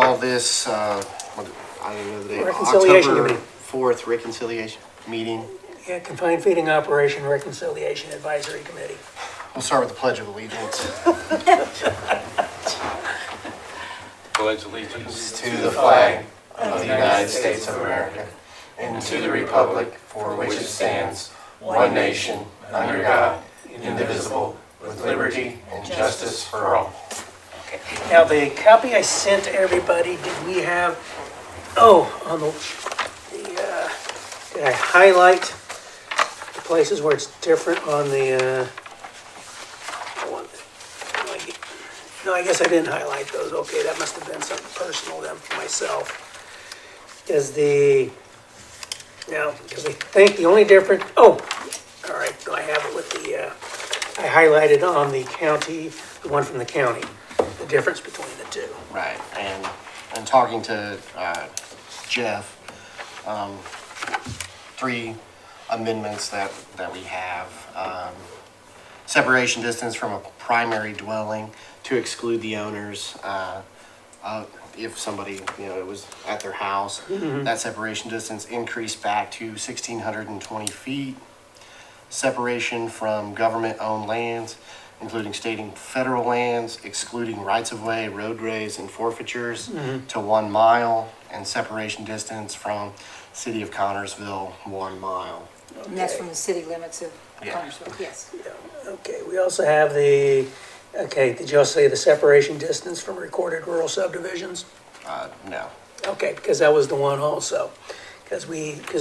call this, I don't know the date, Reconciliation October Committee. 4th Reconciliation Meeting. Yeah, Confined Feeding Operation Reconciliation Advisory Committee. We'll start with the Pledge of Allegiance. Pledge allegiance To the flag of the United States of America and to the republic for which it stands, one nation, under God, indivisible, with liberty and justice for all. Okay. Now, the copy I sent to everybody, did we have, on the did I highlight the places where it's different on the, one? No, I guess I didn't highlight those. Okay, that must have been something personal then for myself. Because I think the only difference, all right, so I have it with I highlighted on the county, the one from the county, the difference between the two. Right, and talking to Jeff, 3 amendments that we have. Separation distance from a primary dwelling to exclude the owners. If somebody, it was at their house, that separation distance increased back to 1,620 feet. Separation from government-owned lands, including state and federal lands, excluding rights-of-way, roadways, and forfeitures to 1 mile, and separation distance from City of Connersville, 1 mile. And that's from the city limits of Yeah. Connersville, yes. Yeah, okay, we also have did you also say the separation distance from recorded rural subdivisions? No. Okay, because that was the one also. Because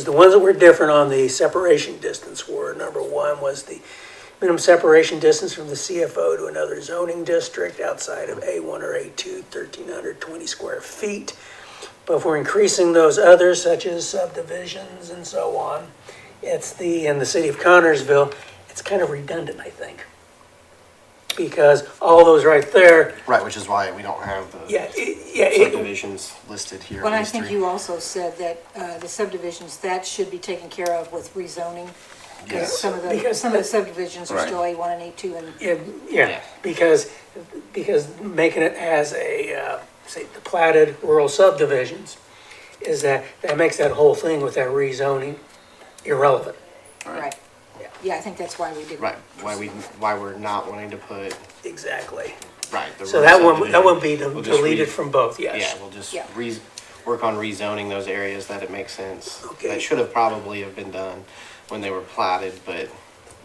the ones that were different on the separation distance were, number 1 was the minimum separation distance from the CFO to another zoning district outside of A1 or A2, 1,320 square feet. But if we're increasing those others, such as subdivisions and so on, in the city of Connersville, it's kind of redundant, I think. Because all those right there, Right, which is why we don't have the subdivisions listed here. But I these think 3. you also said that the subdivisions, that should be taken care of with rezoning. Yes. Because some of the subdivisions are still A1 and A2 and, yeah, because making it as say, the platted rural subdivisions, is that makes that whole thing with that rezoning irrelevant. right. Yeah, I think that's why we did. Right, why we're not wanting to put, Exactly. right. the So rural that one be subdivision. We'll just deleted from both, yes. Yeah, we'll just Yeah. work on rezoning those areas that it makes sense. Okay. That should have probably have been done when they were platted, but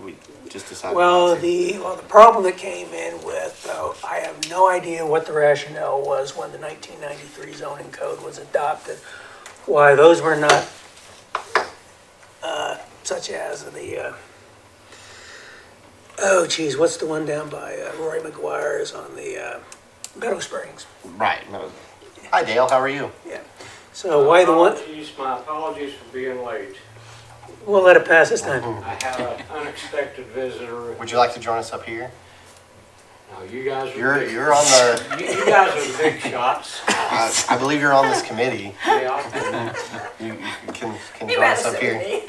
we just decided Well, not to. the problem that came in with, I have no idea what the rationale was when the 1993 zoning code was adopted, why those were not, such as what's the one down by Roy McGuire's on the Meadow Springs? Right, no. Hi Dale, how are you? Yeah. So why the one, My apologies for being late. we'll let it pass this time. I have an unexpected visitor. Would you like to join us up here? Now, you guys are You're on the, you guys are the big shots. I believe you're on this committee. Yeah. You can join us up here.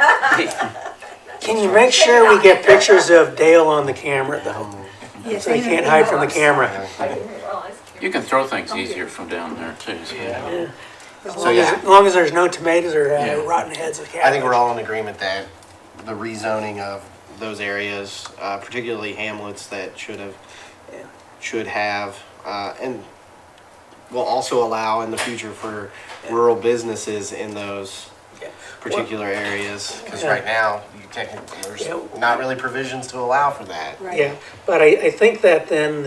Can you make sure we get pictures of Dale on the camera though? Yes, So he can't hide from the camera. You can throw things easier from down there too. So. As long as there's no tomatoes or rotten heads of cabbage. I think we're all in agreement that the rezoning of those areas, particularly hamlets that should have, and will also allow in the future for rural businesses in those Yeah. particular areas. Because right now, there's not really provisions to allow for that. Right. Yeah, but I think that then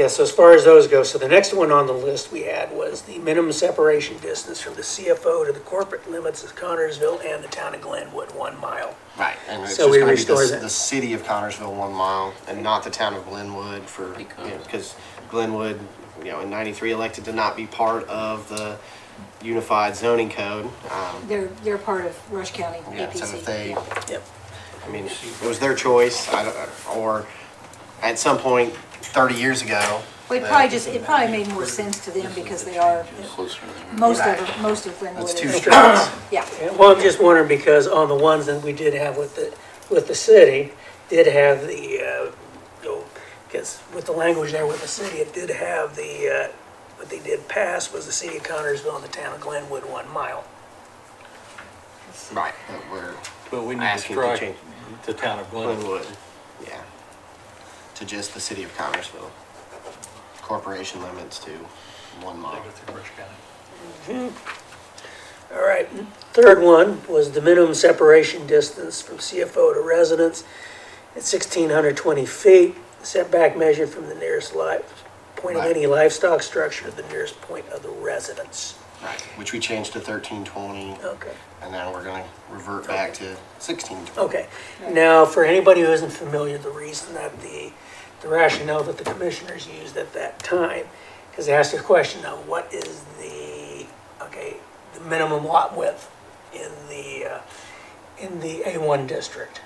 so as far as those go, so the next one on the list we had was the minimum separation distance from the CFO to the corporate limits of Connersville and the town of Glenwood, 1 mile. Right, and it's So just we gonna be restore that. the city of Connersville 1 mile and not the town of Glenwood because Glenwood, in 93 elected to not be part of the unified zoning code. They're part of Rush County APC. So if they, Yep. I mean, it was their choice, or at some point 30 years ago. Well, it probably made more sense to them because they are, Closer there. most Right. of Glenwood It's 2 is. streets. Yeah, Yeah, well, I'm just wondering because on the ones that we did have with the city, did have because with the language there with the city, it did have with they did pass was the city of Connersville and the town of Glenwood 1 mile. Right, but we're But we need to asking to strike change the town of Glenwood. Glenwood, yeah, to just the city of Connersville. Corporation limits to 1 They mile. go through Brush County. All right, third one was the minimum separation distance from CFO to residence at 1,620 feet, setback measured from the nearest point of Right. any livestock structure to the nearest point of the residence. Right, which we changed to 1320, Okay. and now we're gonna revert back to 1620. Okay, now, for anybody who isn't familiar, the reason that the rationale that the commissioners used at that time, because they asked a question of what is the minimum lot width in the A1 district.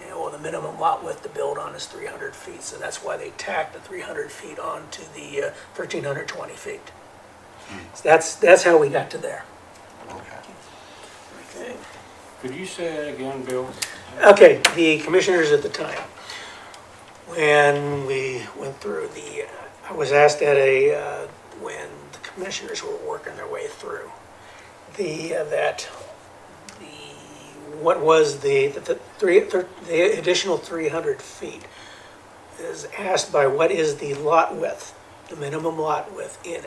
You know, well, the minimum lot width to build on is 300 feet, so that's why they tacked the 300 feet onto the 1,320 feet. So that's how we got to there. Okay. Okay. Could you say that again, Bill? Okay, the commissioners at the time, when we went through I was asked at when the commissioners were working their way through, what was the additional 300 feet is asked by what is the lot width, the minimum lot width in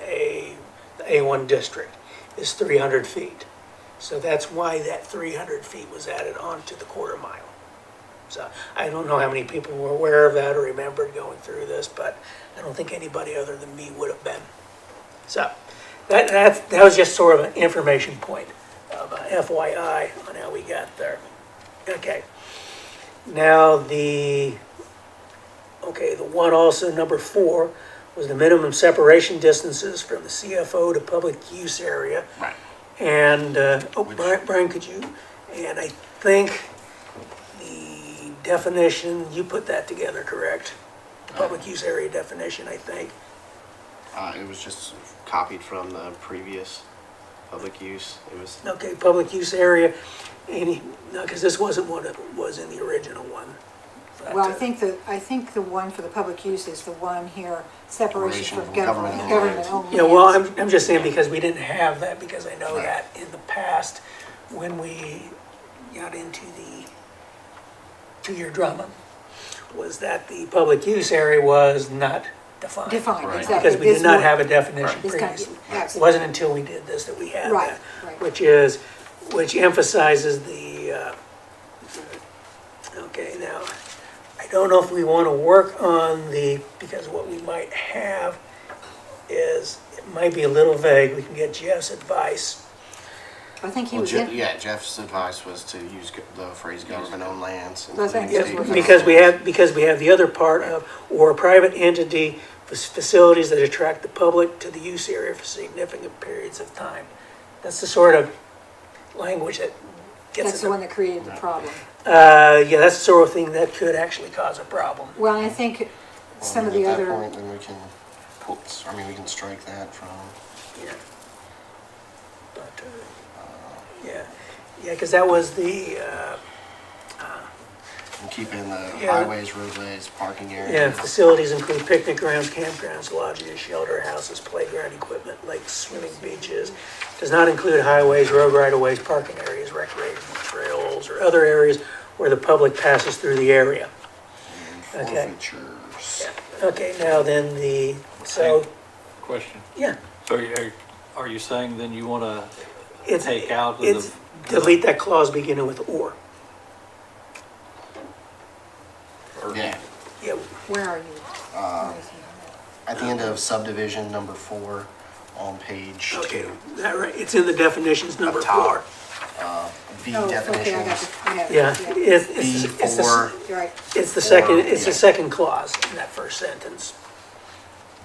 the A1 district is 300 feet. So that's why that 300 feet was added onto the quarter mile. So I don't know how many people were aware of that or remembered going through this, but I don't think anybody other than me would have been. So that was just sort of an information point of FYI on how we got there. Okay. Now the one also, number 4, was the minimum separation distances from the CFO to public use area. Right. And, Brian, could you, and I think the definition, you put that together, correct? Public use area definition, I think. It was just copied from the previous public use. It was, Okay, public use area, because this wasn't what it was in the original one. But, Well, I think the one for the public use is the one here, separation Separation from from government, government government owned Yeah, well, lands. I'm just saying because we didn't have that, because I know Right. that in the past, when we got into the two-year drama, was that the public use area was not defined. Defined, Right. exactly. Because we did This not would- have a definition This kind of- previously. It absolutely. wasn't until we did this that we had Right, that. right. Which emphasizes okay, now, I don't know if we want to work on because what we might have is, it might be a little vague, we can get Jeff's advice. I think he well, was in, Jeff's advice was to use the phrase government-owned lands. I think including that's state what- federal Because we have the other part of, or a private entity, facilities that attract the public to the use area for significant periods of time. That's the sort of language that gets that's it. the one that created the problem. Yeah, that's the sort of thing that could actually cause a problem. Well, I think Well, some of at the that other, point, then we can we can strike that from, Yeah. But, yeah, because that was and keep in the Yeah. highways, roadways, parking areas. yeah, facilities include picnic grounds, campgrounds, lodges, shelter houses, playground equipment, lakes, swimming beaches. Does not include highways, road right-of-ways, parking areas, recreational trails, or other areas where the public passes through the area. And Okay. forfeitures. Okay, now then Question. yeah, So are you saying then you want to it's, take out it's, delete that clause beginning with or. Yeah, Yeah, where are you? at the end of subdivision number 4 on page okay, 2. that right, it's in the definitions number Up top. 4. V Oh, okay, I got definitions. it, I have it, Yeah, it's B4, You're right, the second, it's the yeah. second clause in that first sentence.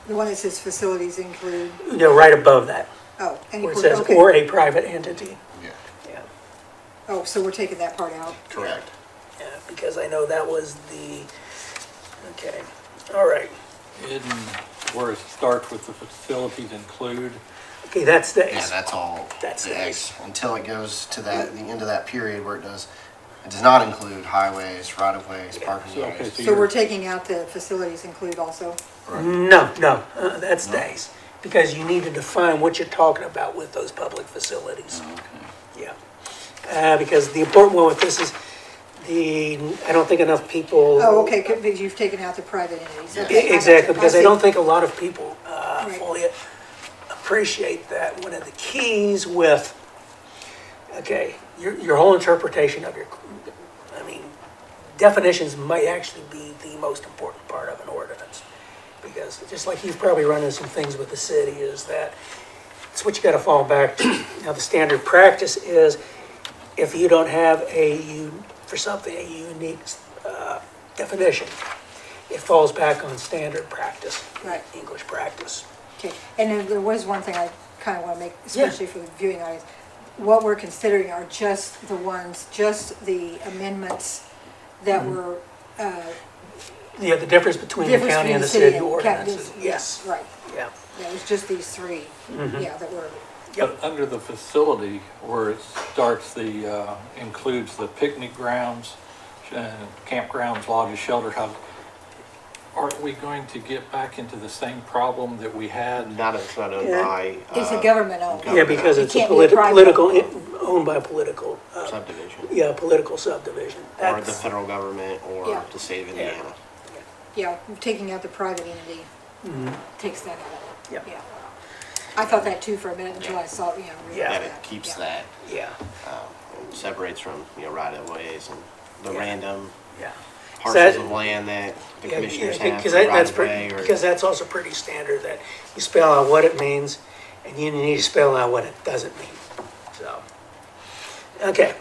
the one that says facilities include, You know, right above that, oh, any, where it says, okay. or a private entity. yeah, Yeah, Oh, so we're taking that part out? correct. yeah, because I know that was okay, all right. in where it starts with the facilities include? Okay, that stays. Yeah, that's all. That's the nice. X, until it goes to the end of that period where it does not include highways, right-of-ways, parking So, okay, areas. so So we're taking out the facilities include also? No, that stays. because you need to define what you're talking about with those public facilities. Okay. Yeah. Because the important one with this is I don't think enough people. Oh, okay, because you've taken out the private entities. Yeah. Okay, I Exactly, gotcha. because I I see. don't think a lot of people Right. fully appreciate that. One of the keys with, okay, your whole interpretation of I mean, definitions might actually be the most important part of an ordinance. Because just like you've probably run into some things with the city, is that it's what you gotta fall back to. Now, the standard practice is if you don't have for something, a unique definition, it falls back on standard practice. Right. English practice. Okay, and then there was one thing I kind of want to make, especially for the viewing audience. What we're considering are just the amendments that were, Yeah, the difference between the difference county between and the the city city and ordinances. county. Yes, Right, yeah. yeah, it was just these three, yeah, that were, But under the facility where it starts, includes the picnic grounds, campgrounds, lodges, shelter houses, aren't we going to get back into the same problem that we had? Not if it's not owned Yeah. by. it's a government owned. Yeah, because It it's a can't be a private political, one. owned by a political, Subdivision, yeah, political subdivision. or the That's- federal government, or Yeah. the state of Indiana. Yeah, taking out the private entity takes that out. Yep. Yeah. I thought that too for a minute until I saw, realized Yeah. That that. it keeps Yeah. that, Yeah, separates from, right of ways and the Yeah. random yeah. parcels of land that the Yeah, commissioners yeah, have because for right that's of way, pretty, or. because that's also pretty standard, that you spell out what it means, and you need to spell out what it doesn't mean, so. Okay,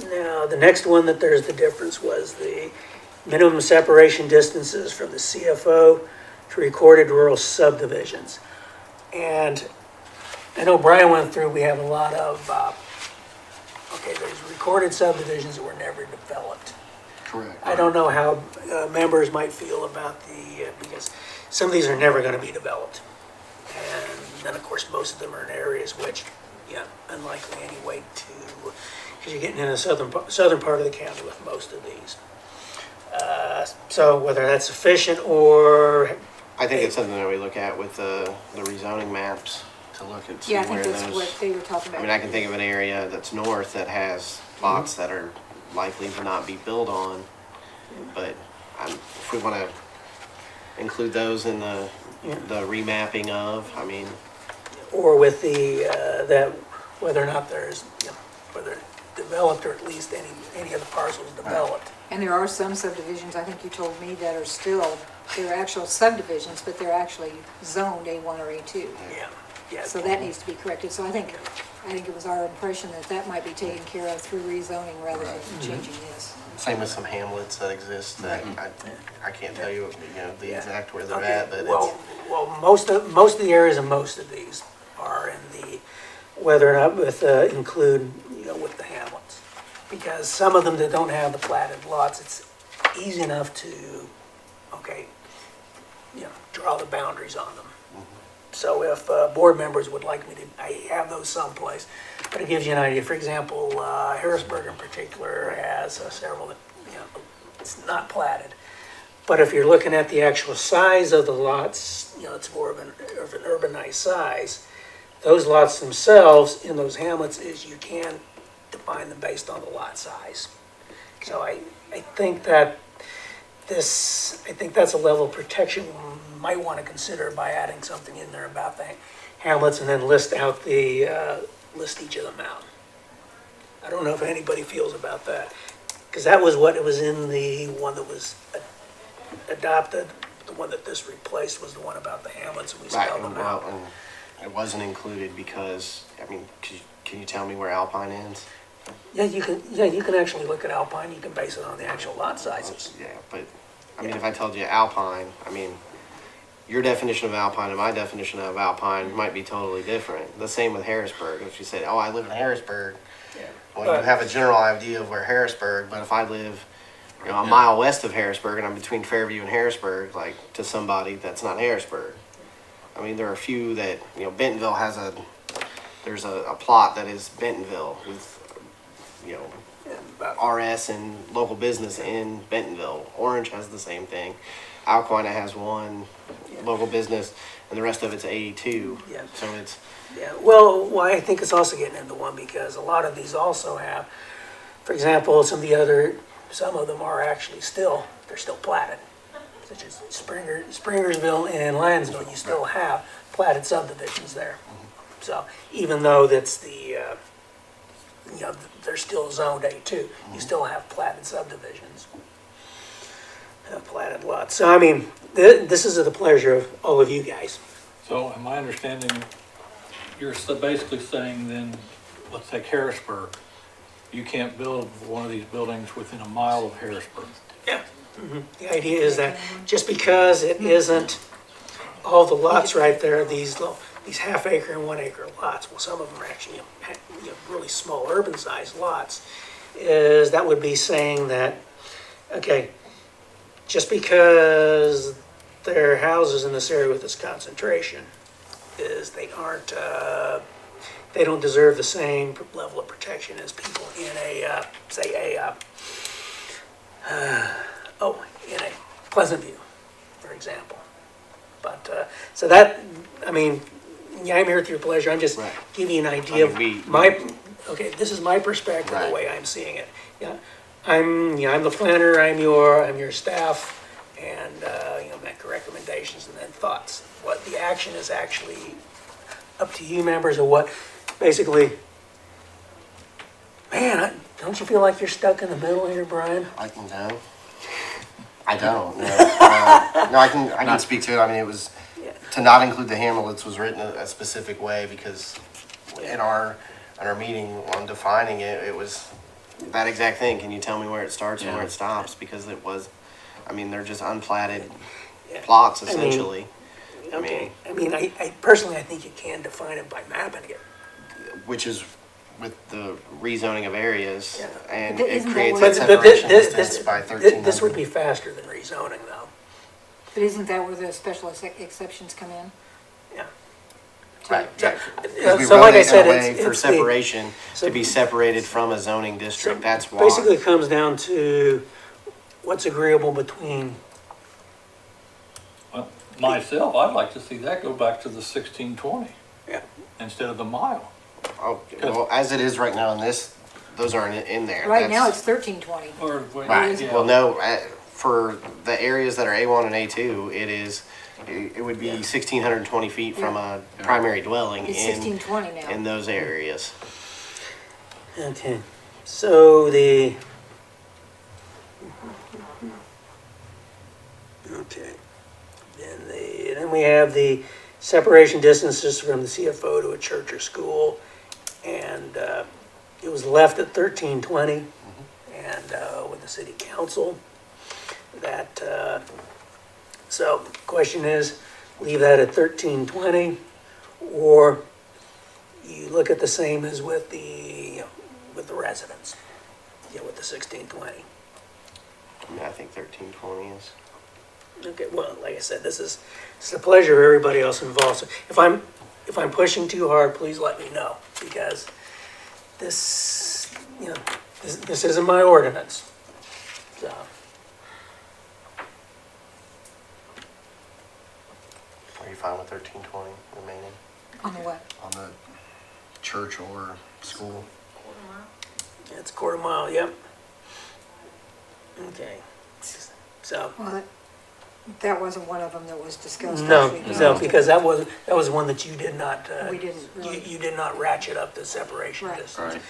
now, the next one that there's the difference was the minimum separation distances from the CFO to recorded rural subdivisions. And I know Brian went through, we have a lot of, okay, there's recorded subdivisions that were never developed. Correct. I don't know how members might feel about because some of these are never going to be developed. And then, of course, most of them are in areas which, unlikely anyway because you're getting in the southern part of the county with most of these. So whether that's sufficient or, I think it's something that we look at with the rezoning maps, to look and see Yeah, I where think that's those. what they were talking about. I mean, I can think of an area that's north that has lots that are likely to not be built on, but if we want to include those in the remapping of, I mean, or with that, whether or not there's, whether developed or at least any of the parcels developed. And there are some subdivisions, I think you told me, that are still, they're actual subdivisions, but they're actually zoned A1 or A2. Yeah. So that needs to be corrected. So I think it was our impression that that might be taken care of through rezoning rather than changing this. same with some hamlets that exist that I can't tell you, the Yeah. exact where they're Okay, at, but well, most of the areas and most of these are in the, whether or not include, with the hamlets. Because some of them that don't have the platted lots, it's easy enough to, draw the boundaries on them. So if board members would like me to, I have those someplace, but it gives you an idea. For example, Harrisburg in particular has several that, it's not platted. But if you're looking at the actual size of the lots, it's more of an urbanized size. Those lots themselves in those hamlets is you can define them based on the lot size. So I think that's a level of protection we might want to consider by adding something in there about the hamlets and then list each of them out. I don't know if anybody feels about that, because that was what it was in the one that was adopted. The one that this replaced was the one about the hamlets, and we right, spelled them out. and it wasn't included because, can you tell me where Alpine ends? Yeah, you can actually look at Alpine. You can base it on the actual lot sizes. Yeah, but, if I told you Alpine, your definition of Alpine and my definition of Alpine might be totally different. The same with Harrisburg. If you said, oh, I live in Harrisburg, well, you have a general idea of where Harrisburg, but if I live, a mile west of Harrisburg and I'm between Fairview and Harrisburg, like, to somebody that's not Harrisburg. There are a few that, Bentonville has there's a plot that is Bentonville with, RS and local business in Bentonville. Orange has the same thing. Alquina has one local business, and the rest of it's 82. Yeah. So it's, Yeah, well, I think it's also getting into one because a lot of these also have, for example, some of them are actually they're still platted. Such as Springersville and Lionsville, you still have platted subdivisions there. So even though that's they're still zoned A2, you still have platted subdivisions. Platted lots. So I mean, this is at the pleasure of all of you guys. So am I understanding, you're basically saying then, let's take Harrisburg. You can't build one of these buildings within a mile of Harrisburg. Yeah. The idea is that just because it isn't all the lots right there, these half acre and 1 acre lots, well, some of them are actually really small urban sized lots, is that would be saying that, okay, just because there are houses in this area with this concentration, is they don't deserve the same level of protection as people in in a Pleasant View, for example. But, so that, I mean, yeah, I'm here at your pleasure, I'm just Right. giving you an idea of I mean, okay, this is my perspective, Right. the way I'm seeing it. Yeah, I'm the planner, I'm your staff, and, make recommendations and then thoughts. What the action is actually up to you members, or what, basically, man, don't you feel like you're stuck in the middle here, Brian? I can know. I don't. No, no, I can speak to it. I mean, it was Yeah. to not include the hamlets was written a specific way because in our meeting on defining it, it was that exact thing. Can you tell me where it starts and where it stops? Because it was, I mean, they're just unplatted Yeah. plots I mean, essentially. Okay, I mean, I personally, I think you can define it by mapping it. Which is with the rezoning of areas, Yeah. and But it isn't that creates what- that But separation distance by 1,300. this would be faster than rezoning, though. But isn't that where the special exceptions come in? Yeah. Right, Yeah. yeah. Because we So wrote like I it in said, a way it's for the- separation, so- to be separated from a zoning district, that's why. Basically, it comes down to what's agreeable between, Well, myself, I'd like to see that go back to the 1620 yeah, instead of the mile. Oh, well, as it is right now in this, those aren't in there. Right now, That's- it's 1320. Or, Right, yeah. well, no, for the areas that are A1 and A2, it would be 1,620 feet from a primary dwelling It's in 1620 now. those areas. okay. So okay. Then we have the separation distances from the CFO to a church or school, and it was left at 1320, and with the city council, that, so question is, leave that at 1320, or you look at the same as with the residents, with the 1620. I mean, I think 1320 is. Okay, well, like I said, it's the pleasure of everybody else involved. So if I'm pushing too hard, please let me know, because this isn't my ordinance. So, Are you fine with 1320 remaining On the what? on the church or school? it's a quarter mile, yep. Okay. So, Well, that wasn't one of them that was discussed. no, actually. no, because that was one that you did not, We didn't really. you did not ratchet up the separation Right. distance. Right.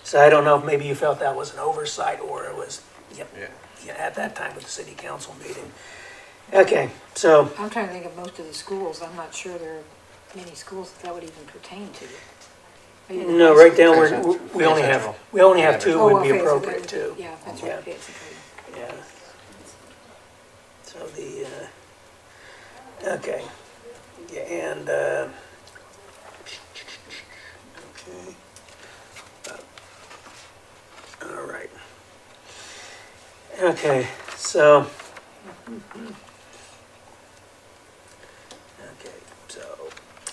So I don't know if maybe you felt that was an oversight, or it was, Yeah. at that time with the city council meeting. Okay, so, I'm trying to think of most of the schools. I'm not sure there are many schools that would even pertain to. Are you- no, right down where, Central. we only have, Central. we only have two Oh, would be okay, so that appropriate would- too. Yeah, that's Yeah. right. Basically. Yeah. So okay, yeah, and, okay. All right. Okay, so.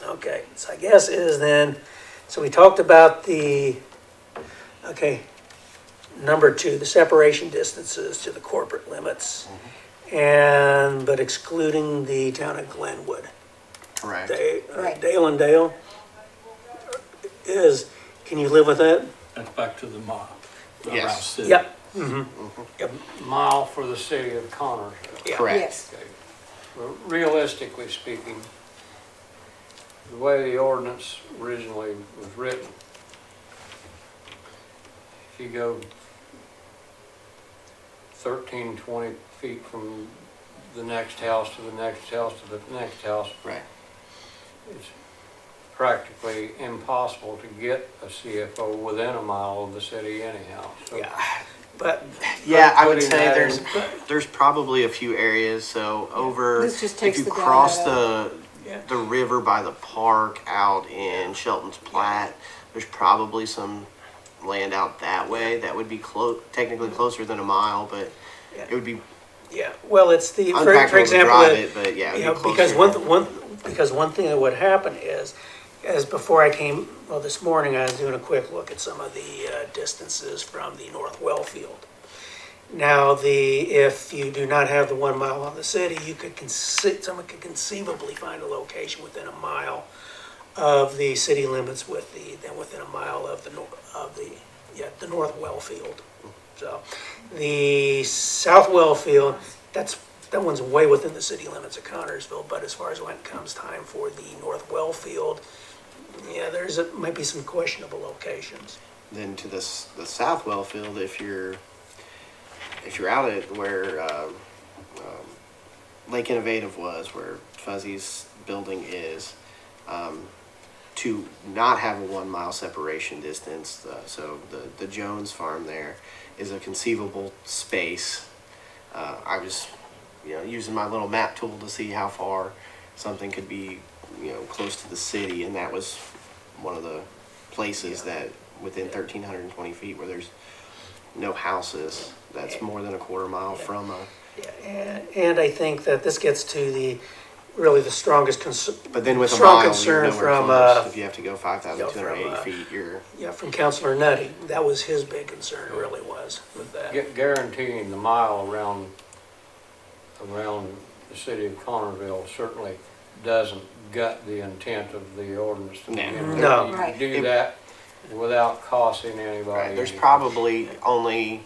Okay, so I guess is then, so we talked about number 2, the separation distances to the corporate limits. but excluding the town of Glenwood. Correct. Right. Dale and Dale can you live with that? That's back to the mile. around Yes. city. Yep, Mile for the city of Connersville. yeah. Correct. Yes, Okay. Well, realistically speaking, the way the ordinance originally was written, if you go 13, 20 feet from the next house to the next house to the next house, Right. it's practically impossible to get a CFO within a mile of the city anyhow. So Yeah, but, Yeah, I would Putting say that there's probably a few areas, so over, This just if takes you the cross data Yeah. the river by the park out in Shelton's Platte, there's probably some land out that way that would be technically closer than a mile, but it would be yeah, well, it's the, for unpractical to example, drive it, but yeah, you it'd know, be because closer. because one thing that would happen is, as before I came, well, this morning I was doing a quick look at some of the distances from the North Wellfield. Now, if you do not have the 1 mile on the city, someone could conceivably find a location within a mile of the city limits then within a mile of the North Wellfield. So, the South Wellfield, that one's way within the city limits of Connersville, but as far as when it comes time for the North Wellfield, yeah, might be some questionable locations. Then to the south Wellfield, if you're out at where Lake Innovative was, where Fuzzy's building is, to not have a 1 mile separation distance, so the Jones farm there is a conceivable space. I was, using my little map tool to see how far something could be, close to the city, and that was one of the places that within 1,320 feet where there's no houses, that's more than a quarter mile from a. Yeah, and I think that this gets to really the strongest concern. But then with a strong mile, you're concern nowhere from, close. If you have to go from, 5,280 feet, you're. Yeah, from Councilor Nutty, that was his big concern, really was, with that. guaranteeing the mile around the city of Connersville certainly doesn't gut the intent of the ordinance to begin with. No. You Right. do that without costing anybody. Right, there's anything. probably only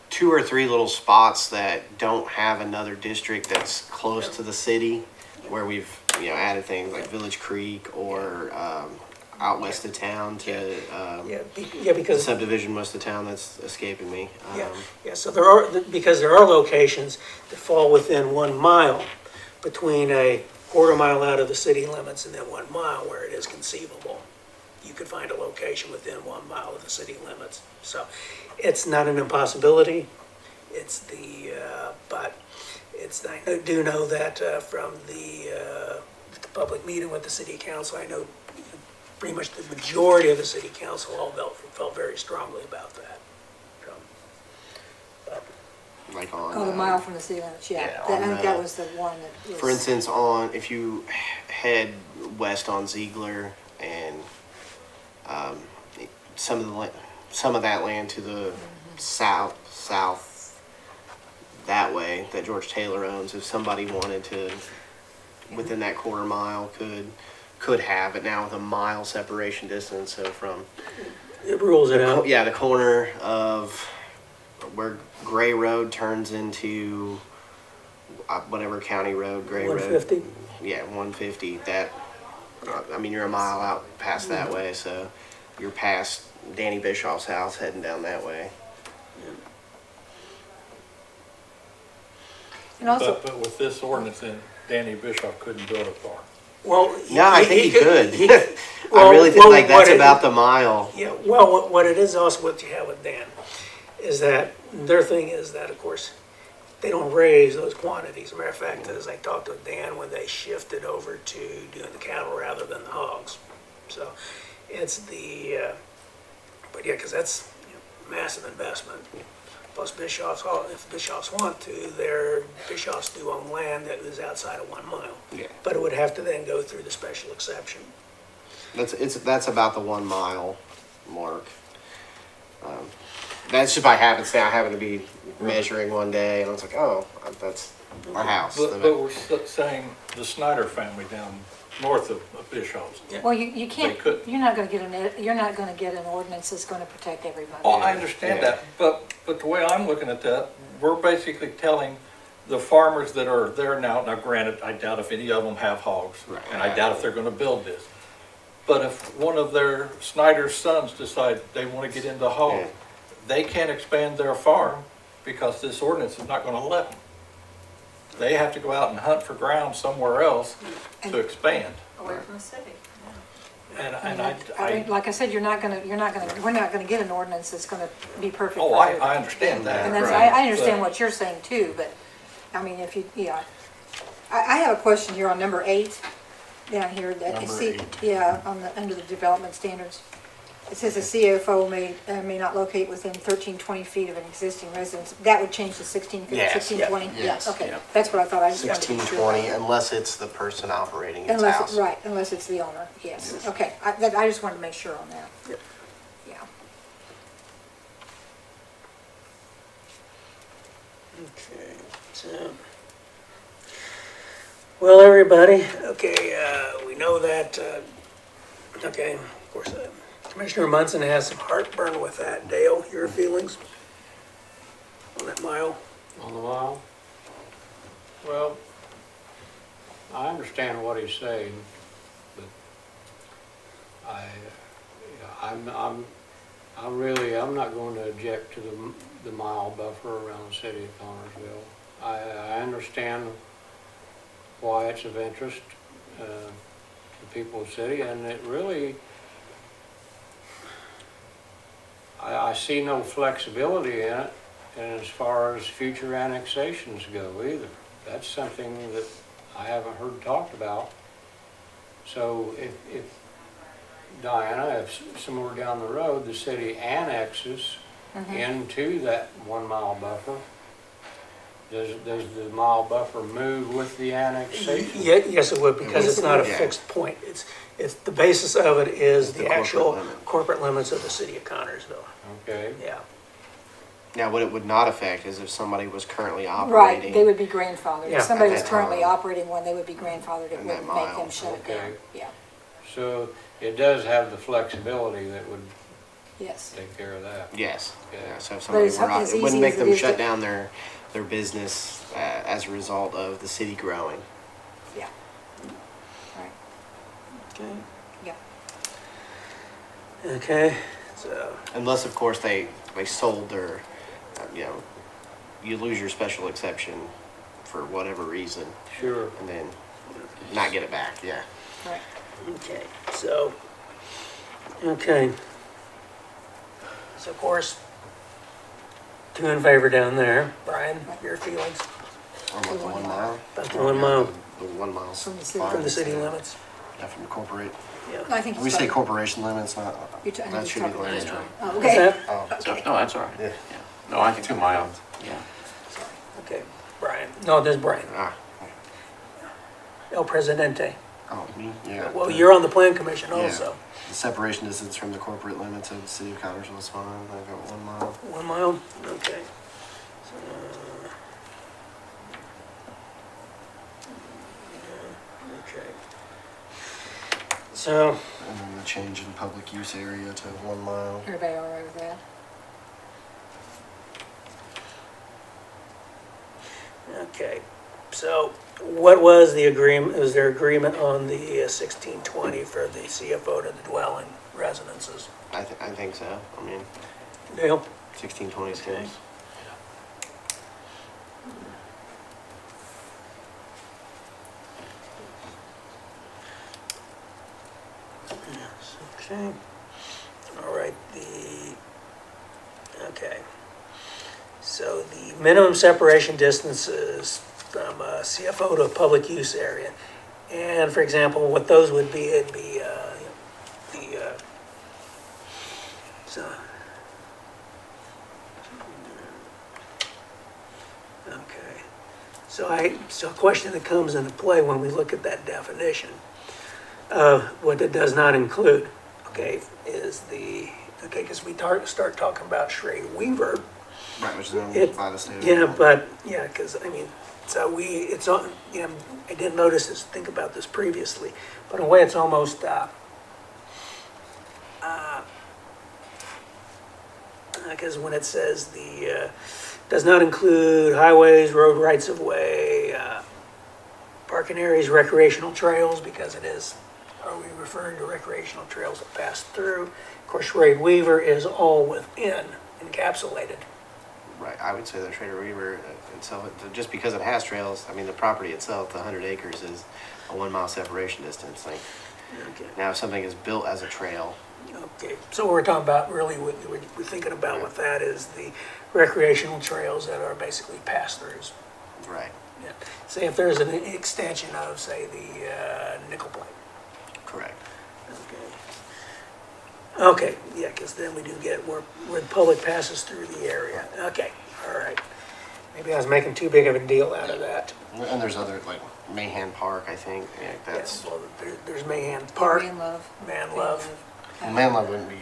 2 or 3 little spots that don't have another district that's close to the city, where we've added things like Village Creek or out west of town to the Because, subdivision west of town that's escaping me. yeah, so because there are locations that fall within 1 mile between a quarter mile out of the city limits and then 1 mile where it is conceivable. You could find a location within 1 mile of the city limits. So it's not an impossibility. But I do know that from the public meeting with the city council, I know pretty much the majority of the city council all felt very strongly about that. So, Like on. oh, the mile from the city limits, yeah. yeah, I on think the- that was the one that was. For instance, if you head west on Ziegler and some of that land to the south that way that George Taylor owns, if somebody wanted to within that quarter mile could have it now with a mile separation distance. So from it rules it out. the corner of where Gray Road turns into whatever county road, Gray Road. 150. Yeah, 150. That, you're a mile out past that way, so you're past Danny Bischoff's house heading down that way. And also, But with this ordinance, then Danny Bischoff couldn't build a park. Well, No, I think he could. I well, really think well, that's what about the mile. Yeah, well, what it is also what you have with Dan is that their thing is that, of course, they don't raise those quantities. As a matter of fact, as I talked with Dan when they shifted over to doing the cattle rather than the hogs. So it's but yeah, because that's massive investment. Plus Bischoffs, if Bischoffs want to, Bischoffs do own land that is outside of 1 mile. Yeah. But it would have to then go through the special exception. That's about the 1 mile mark. That's just by happenstance. I happened to be measuring one day, and I was like, oh, that's our house. But we're saying the Snyder family down north of Bishops. Well, you can't, They could. you're not gonna get an ordinance that's gonna protect everybody. Oh, I understand Yeah. that, but the way I'm looking at that, we're basically telling the farmers that are there now granted, I doubt if any of them have hogs, Right. and I doubt if they're gonna build this. But if one of their Snyder's sons decide they wanna get into hog, Yeah. they can't expand their farm because this ordinance is not gonna let them. They have to go out and hunt for ground somewhere else to expand. Away from the city. And I I, mean, like I said, we're not gonna get an ordinance that's gonna be perfect. oh, for I everybody. understand that. And that's, Right. I understand But- what you're saying too, but, I mean, if you, yeah. I have a question here on number 8, down here, that, Number see, 8. yeah, under the development standards. It says a CFO may not locate within 13-20 feet of an existing residence. That would change to 16 feet, Yes. 16-20? Yes. Yeah, okay, Yeah. that's what I thought, I just wanted to be sure. 1620, unless it's the person operating its Unless, house. right, unless it's the owner, yes, Yes. okay, I just wanted to make sure on that. Yep. Yeah. Okay, so. Well, everybody, okay, we know that, okay, of course, Commissioner Munson has some heartburn with that. Dale, your feelings on that mile? On the mile? Well, I understand what he's saying, but I'm not going to object to the mile buffer around the city of Connersville. I understand why it's of interest to people of the city, and it really, I see no flexibility in it, and as far as future annexations go either. That's something that I haven't heard talked about. So if Diana, if somewhere down the road, the city annexes into that 1 mile buffer, does the mile buffer move with the annexation? Yes, it would, because it's not a Yeah. fixed point. It's, the basis of it is the The corporate actual limit. corporate limits of the city of Connersville. Okay, Yeah. Now, what it would not affect is if somebody was currently Right, operating. they would be grandfathered. Yeah. If somebody At was that currently time. operating one, they would be grandfathered. It In that wouldn't make them mile. shut it down. Okay. Yeah, so it does have the flexibility that would yes. take care of that. Yes. Okay. Yeah, so if somebody it's were not, as it wouldn't easy make as them it is shut to- down their business as a result of the city growing. Yeah. Right, Okay. yeah. Okay, so, Unless, of course, they sold their, you lose your special exception for whatever reason, Sure. and then not get it back, yeah. Right. okay, so, okay. So of course, 2 in favor down there. Brian, your feelings Or what, the 1 mile? about the 1 mile The 1 mile. From the city. from the city limits? Yeah, from corporate. Yeah. I think We he's say talking, corporation limits, not, I think that he's should be talking about the this last one. one. Oh, Is okay. that? Oh, So, no, that's all right. yeah. No, I think 2 miles, yeah. Okay, Brian. No, there's Brian. Ah, El Presidente. oh, me, yeah. Well, you're on the plan commission Yeah. also. The separation distance from the corporate limits of the city of Connersville is fine. I got 1 mile. 1 mile? Okay. Okay. So, And then the change in public use area to 1 mile. Everybody all right with that? okay, so what was the agreement, was there agreement on the 1620 for the CFO to the dwelling residences? I think so. I mean, Dale? 1620 is Okay. good. Okay. All right, okay. So the minimum separation distances from a CFO to a public use area. And for example, what those would be, it'd be, so. Okay. So a question that comes into play when we look at that definition, what it does not include, okay, is the okay, because we start talking about Schrade Weaver. Right, which is owned It- by the state of Yeah, Illinois. but, yeah, because, I mean, so it's on, you know, I didn't notice this, think about this previously, but in a way, it's almost, because when it says does not include highways, road rights of way, parking areas, recreational trails, because it is, are we referring to recreational trails that pass through? Of course, Schrade Weaver is all within, encapsulated. Right, I would say that Trader Weaver itself, just because it has trails, I mean, the property itself, the 100 acres is a 1 mile separation distance. Like, Okay. now if something is built as a trail, Okay, so we're talking about, really, what we're thinking about with that is the recreational trails that are basically pass-throughs. right, Yeah. Say if there's an extension of, say, the nickel plate. correct. Okay. Okay, yeah, because then we do get where the public passes through the area. Okay, all right. Maybe I was making too big of a deal out of that. And there's other, like Mahan Park, I think, yeah, that's, Well, there's Mahan Park, Man Love. Man Love. Manlove wouldn't be,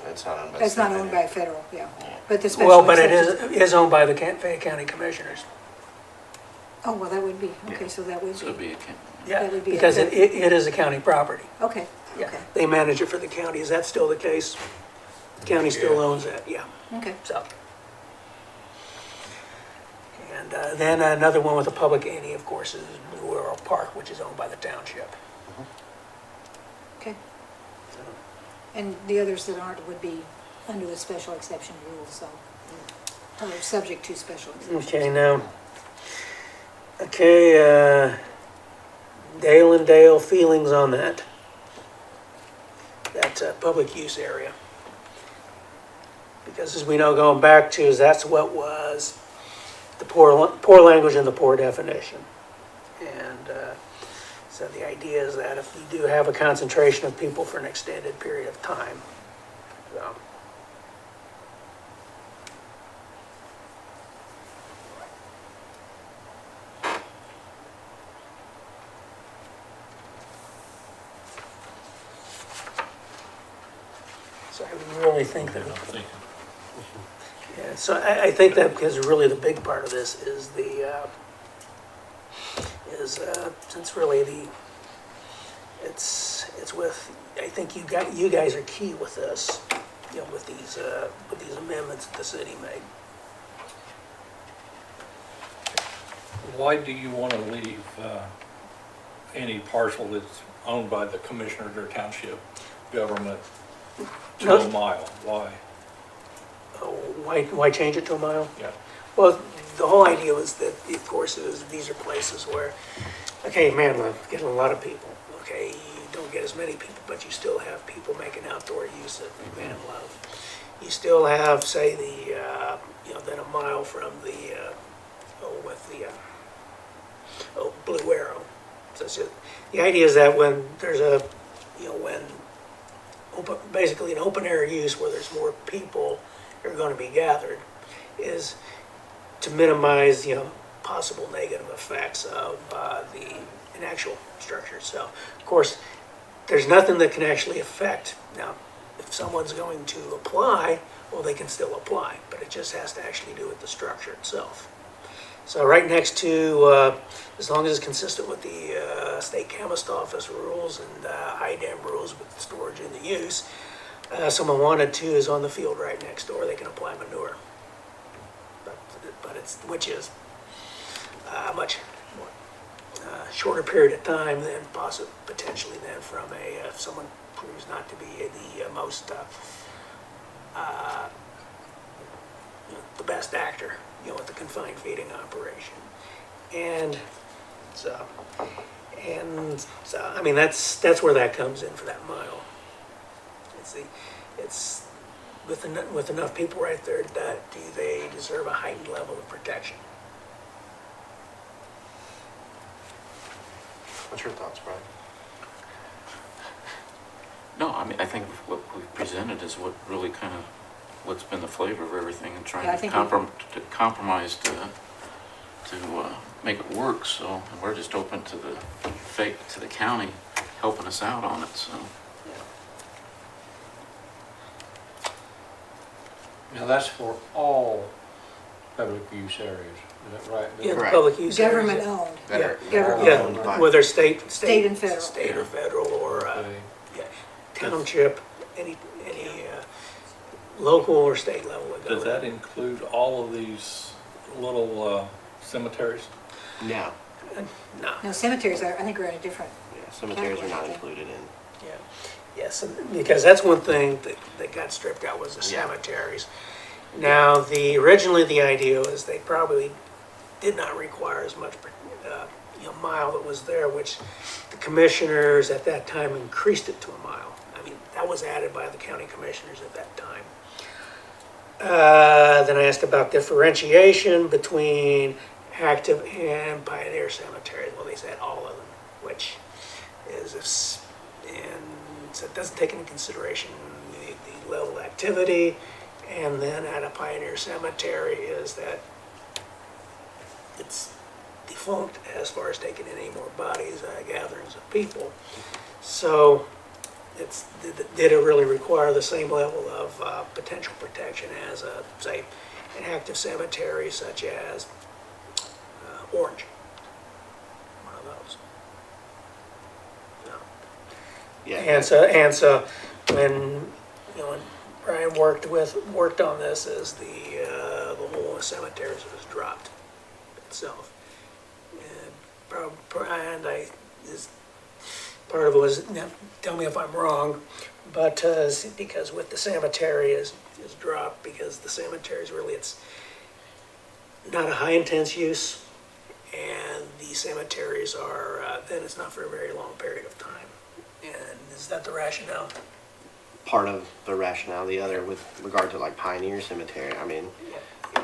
it's not owned by the That's state. not owned by federal, yeah. But the special Well, but it exceptions- is owned by the Fayette County Commissioners. Oh, well, that would be, okay, so that would So it'd be, be a camp. Yeah, That would be because a- it is a county property. okay, Yeah, okay, they manage it for the county. Is that still the case? County still Yeah. owns that, yeah, okay. so. And then another one with a public entity, of course, is Blue Arrow Park, which is owned by the township. Okay. And the others that aren't would be under the special exception rules, so, or subject to special exception. Okay, now, Dale and Dale, feelings on that? That public use area. Because as we know, going back to, that's what was the poor language and the poor definition. And so the idea is that if you do have a concentration of people for an extended period of time, so. So I really think that, yeah, so I think that because really the big part of this is since really it's with, I think you guys are key with this, you know, with these amendments that the city made. Why do you want to leave any parcel that's owned by the commissioners or township government to a mile? Why? Why change it to a mile? Yeah. Well, the whole idea was that, of course, these are places where, okay, Manlove, getting a lot of people. Okay, you don't get as many people, but you still have people making outdoor use of Manlove. You still have, say, then a mile from Blue Arrow. So the idea is that when there's basically an open air use where there's more people that are going to be gathered, is to minimize, possible negative effects of an actual structure itself. Of course, there's nothing that can actually affect. Now, if someone's going to apply, well, they can still apply, but it just has to actually do with the structure itself. So right next to, as long as it's consistent with the state chemist office rules and IDEM rules with storage and the use, someone wanted to is on the field right next door, they can apply manure. But which is a much more, shorter period of time than potentially than from if someone proves not to be the most, the best actor, with the confined feeding operation. And so, I mean, that's where that comes in for that mile. It's with enough people right there, that do they deserve a heightened level of protection? What's your thoughts, Brian? No, I mean, I think what we've presented is what really kind of, what's been the flavor of everything and Yeah, I trying think to compromise to make it work, so and we're just open to the county helping us out on it, so. Now, that's for all public use areas, is that right? Yeah, the Correct. public use areas. Government owned. That are Government. owned Yeah, by- whether state. State and federal. State or federal, or, Okay. yeah, township, any, local or state level of Does that government. include all of these little cemeteries? No, No, No, cemeteries are, I think are in a different, yeah, cemeteries are not included in. yeah, yes, and because that's one thing that got stripped out was the Yeah. cemeteries. Now, originally the idea was they probably did not require as much, mile that was there, which the commissioners at that time increased it to a mile. I mean, that was added by the county commissioners at that time. Then I asked about differentiation between active and pioneer cemeteries. Well, they said all of them, which is, and so it doesn't take into consideration the level of activity. And then at a pioneer cemetery is that it's defunct as far as taking in any more bodies, gatherings of people. So did it really require the same level of potential protection as, say, an active cemetery such as Orange? One of those. No. Yeah. And so when, when Brian worked on this, as the whole cemeteries was dropped itself. Part of it was, now, tell me if I'm wrong, but because with the cemetery is dropped, because the cemeteries really, it's not a high intense use, and the cemeteries are, then it's not for a very long period of time. And is that the rationale? Part of the rationale, the other with regard to like Pioneer Cemetery, I mean,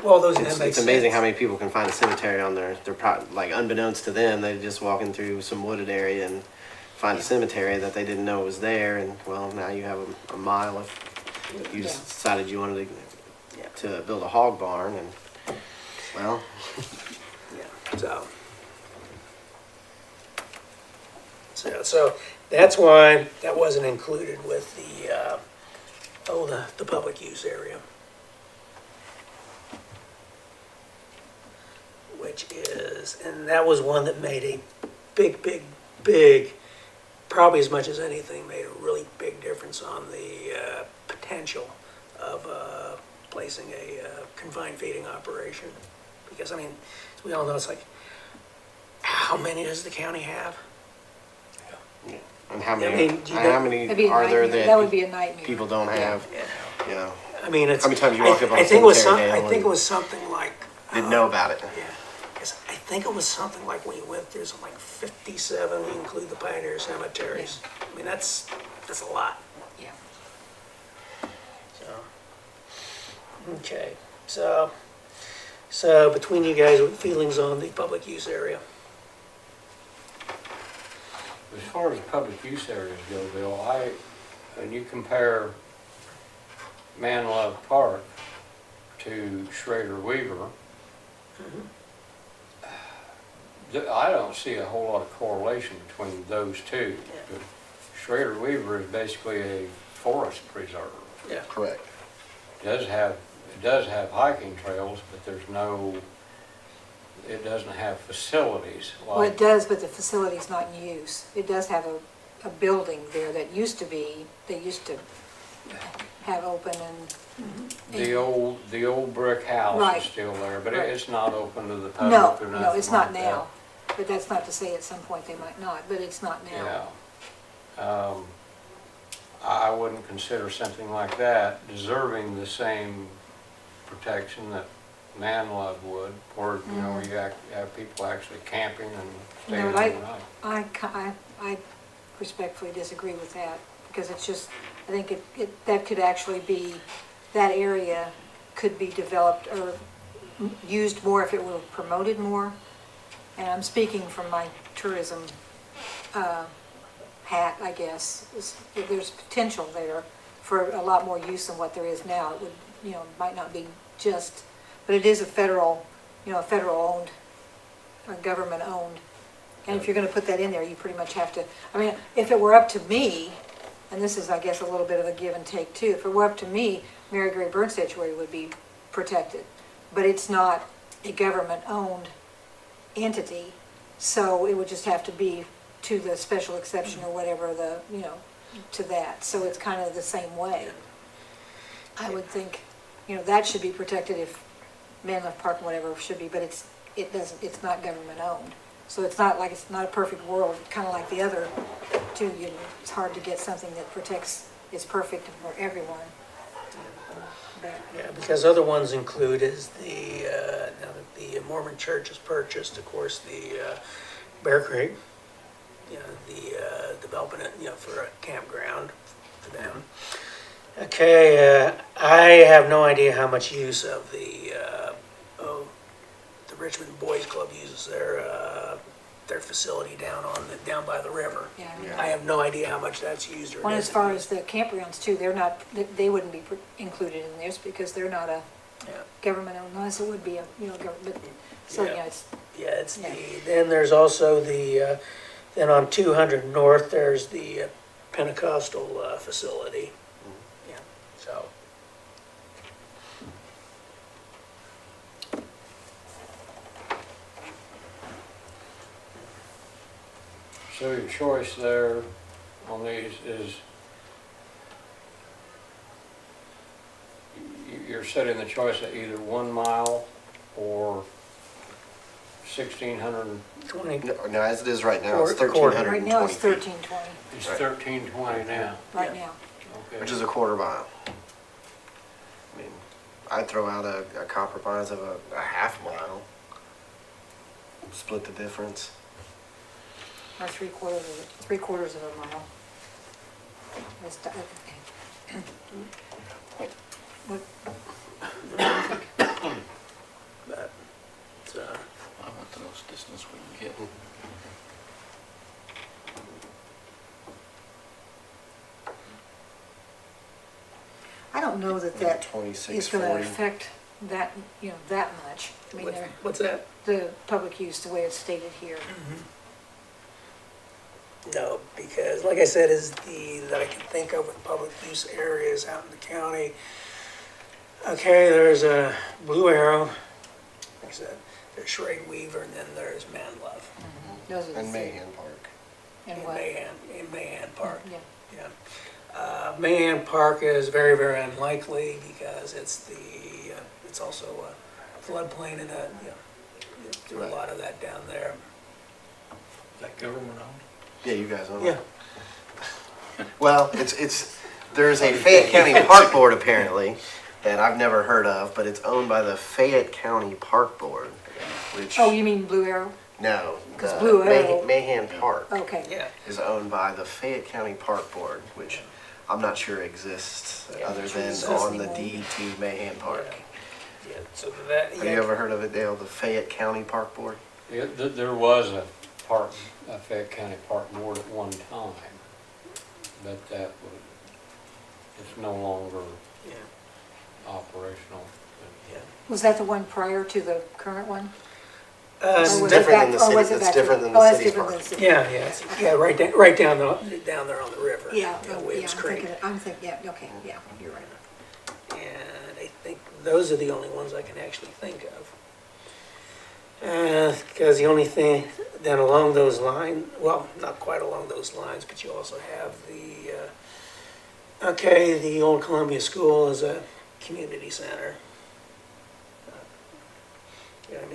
Well, those, it's amazing how many people can find a cemetery on their like unbeknownst to them, they're just walking through some wooded area and find a cemetery that they didn't know was there, and well, now you have a mile if you Yeah. decided you wanted to build a hog barn, and well, Yeah, so that's why that wasn't included with the public use area. Which is, and that was one that made a big, probably as much as anything, made a really big difference on the potential of placing a confined feeding operation. Because, I mean, as we all know, it's like, how many does the county have? yeah. And how I many, mean, do you how know- many that'd be a are there nightmare. That would that be a nightmare. people don't have, Yeah. you know, I mean, it's. How many times you walk up on I a think it was cemetery I hill think it and was something like. didn't know about it? Yeah, 'cause I think it was something like when you went through something like 57, we include the pioneer cemeteries. I mean, that's a lot. Yeah. So, okay, so between you guys, what feelings on the public use area? As far as public use areas go, Bill, when you compare Man Love Park to Schrader Weaver, I don't see a whole lot of correlation between those two. Yeah. Schrader Weaver is basically a forest preserve. Yeah. Correct. It does have hiking trails, but it doesn't have facilities Well, it like, does, but the facility's not in use. It does have a building there that used to be, they used to have open and. the old brick house Right. is still there, but Right. it's not open to the public No, or no, nothing it's not like that. now. But that's not to say at some point they might not, but it's not now. Yeah. I wouldn't consider something like that deserving the same protection that Man Love would, or, you know, you have people actually camping and staying No, but overnight. I respectfully disagree with that, because it's just, I think that could actually be, that area could be developed or used more if it were promoted more. And I'm speaking from my tourism hat, I guess. There's potential there for a lot more use than what there is now. It would, might not be just, but it is a federal owned, or government owned. And if you're gonna put that in there, you pretty much have to, I mean, if it were up to me, and this is, I guess, a little bit of a give and take too. If it were up to me, Mary Gray Burn Sanctuary would be protected, but it's not a government-owned entity, so it would just have to be to the special exception or whatever the, to that. So it's kind of the same way. I would think, that should be protected if Manlife Park and whatever should be, but it's not government-owned. So it's not a perfect world, kind of like the other two, it's hard to get something that is perfect for everyone. But, Yeah, because other ones include is now that the Mormon church has purchased, of course, the Bear Creek, the development, for a campground for them. Okay, I have no idea how much use of the Richmond Boys Club uses their facility down by the river. yeah. I have no idea how much that's used or Well, as isn't far used. as the campgrounds too, they wouldn't be included in this because they're not a Yeah. government-owned, unless it would be a, government. So, Yeah. it's, Yeah, it's Yeah. then there's also then on 200 North, there's the Pentecostal facility. Yeah, so. So your choice there on these is you're setting the choice at either 1 mile or 1,600, 20, No, as it is right now, it's Quarter. 1,320 right now it's feet, 1320, it's Right. 1,320 now. right Yeah. now. Okay. which is a quarter mile. I mean, I'd throw out a compromise of a half mile. Split the difference. Or three-quarters of a mile. That's what, but, I want the most distance we can get. I don't know that Yeah, is 2640. gonna affect that, that much. I mean, what's that? the public use, the way it's stated here. No, because like I said, that I can think of with public use areas out in the county. Okay, there's a Blue Arrow, like I said, there's Shrade Weaver, and then there's Manlove. Those are the And three. Mahan Park. And in what? Mahan Park. Yeah. Yeah. Mahan Park is very, very unlikely because it's also a floodplain and do a Right. lot of that down there. Is that government owned? Yeah, you guys own Yeah. it. Well, there's a Fayette County Park Board apparently that I've never heard of, but it's owned by the Fayette County Park Board, which, Oh, you mean Blue Arrow? no. 'Cause the Blue Arrow- Mahan Park Okay. Yeah. is owned by the Fayette County Park Board, which I'm not sure exists other than Exists on the anymore. deed to Mahan Park. Yeah, so that, Have you ever heard of it, Dale, the Fayette County Park Board? There was a Fayette County Park Board at one time, but it's no longer Yeah, operational. yeah. Was that the one prior to the current one? It's Or was different it than the back- or city- was it it's back to- different than oh, the that's city's different than park. the city. Yeah, right down there on the river. Yeah, Williams I'm Creek. thinking, yeah, okay, yeah, you're right. And I think those are the only ones I can actually think of. Because the only thing, then along those lines, well, not quite along those lines, but you also have the old Columbia School is a community center. Yeah, I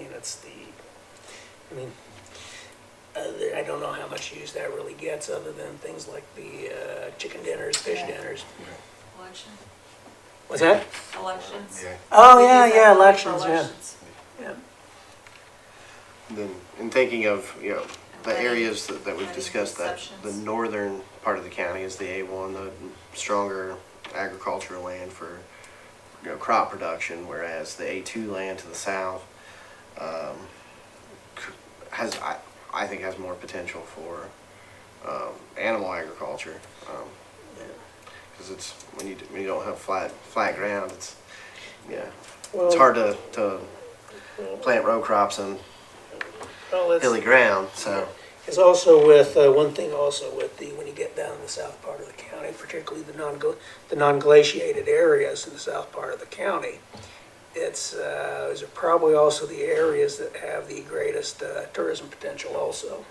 mean, I don't know how much use that really gets other than things like the chicken dinners, fish Yeah. dinners. Election, What's that? elections. Oh, We yeah, use yeah, that money for elections, yeah. elections. Yeah. Then, in thinking of, the Planning- areas that we've planning discussed, that exceptions. the northern part of the county is the A1, the stronger agricultural land for, crop production, whereas the A2 land to the south, I think has more potential for, animal agriculture. Because it's, when you don't have flat ground, it's Well, hard to plant row crops on well, hilly ground, so. Is also with, one thing also with the, when you get down in the south part of the county, particularly the non-glaciated areas in the south part of the county, those are probably also the areas that have the greatest tourism potential also.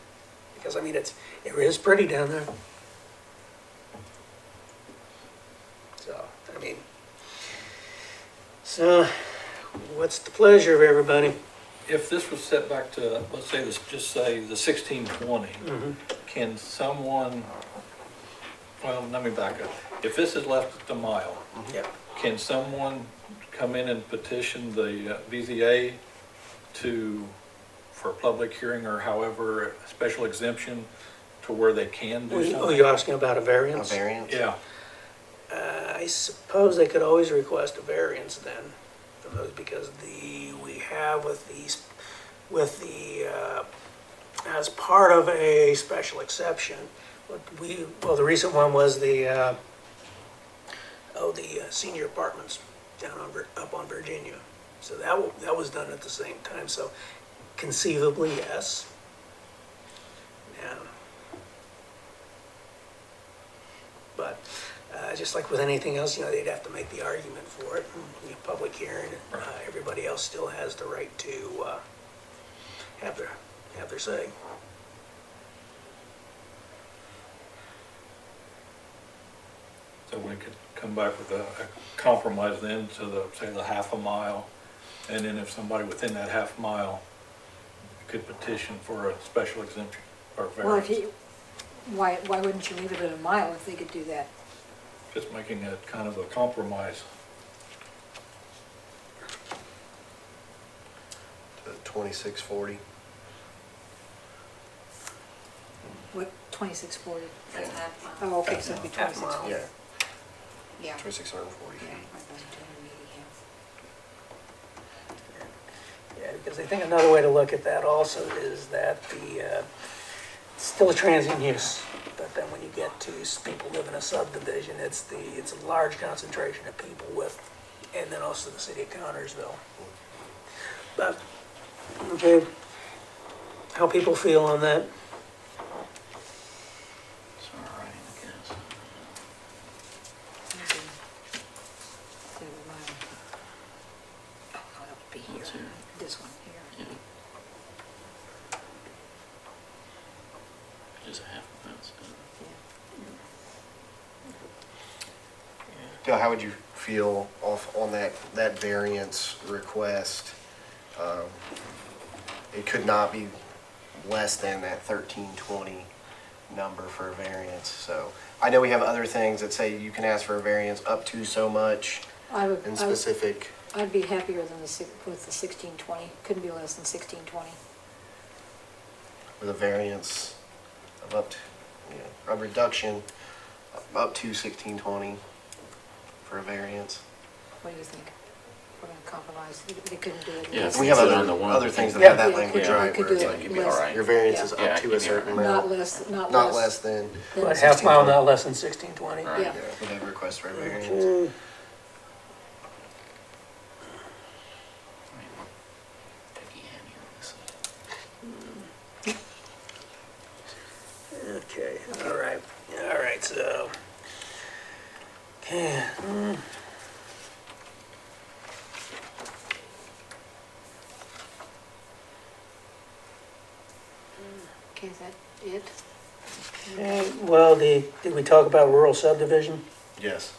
Because, I mean, it is pretty down there. So, I mean, so what's the pleasure of everybody? If this was set back to, let's say, just say the 1620, can someone, well, let me back up. If this is left at the mile, Yeah. can someone come in and petition the BZA for a public hearing or however, a special exemption to where they can do Oh, something? you're asking about a A variance? variance? Yeah, I suppose they could always request a variance then, from those, because we have with the, as part of a special exception, the recent one was the senior apartments down up on Virginia. So that was done at the same time, so conceivably, yes. Yeah. But just like with anything else, they'd have to make the argument for it, in a public hearing. Everybody else still has the right to have their say. so we could come back with a compromise then to say the half a mile. And then if somebody within that half mile could petition for a special exemption or Well, if variance. why wouldn't you leave it at a mile if they could do that? Just making it kind of a compromise. 2640. What, 2640? That's half mile. Oh, okay, so it'd be Half 26. mile. Yeah, Yeah. 2640 Yeah, feet. right, that's 280, yeah. Yeah, because I think another way to look at that also is that it's still a transient use, but then when you get to people live in a subdivision, it's a large concentration of people and then also the city of Connersville. But, okay, how people feel on that? It's all right, I guess. Maybe. Say a mile. Oh, that would be here, What's here? this one here. Yeah. Just a half a fence. Bill, how would you feel on that variance request? It could not be less than that 1320 number for a variance. So I know we have other things that say you can ask for a variance up to so much in specific. I'd be happier than with the 1620, couldn't be less than 1620. With a variance of a reduction up to 1620 for a variance. What do you think? We're gonna compromise, they couldn't do it. Yeah, less if We than have Put it on the one. other things that Yeah. have that Yeah, language, yeah, right? could Where do it's it like You'd be all right. your variance is Yeah, up to you'd a be certain all right. Not amount, less, not not less. less than. than But half mile, 1620. not less than 1620? Right. Yeah. With a request for a variance. Okay. Peggy Annie on this. Okay, all right, so, okay. Okay, is that it? Well, did we talk about rural subdivision? Yes.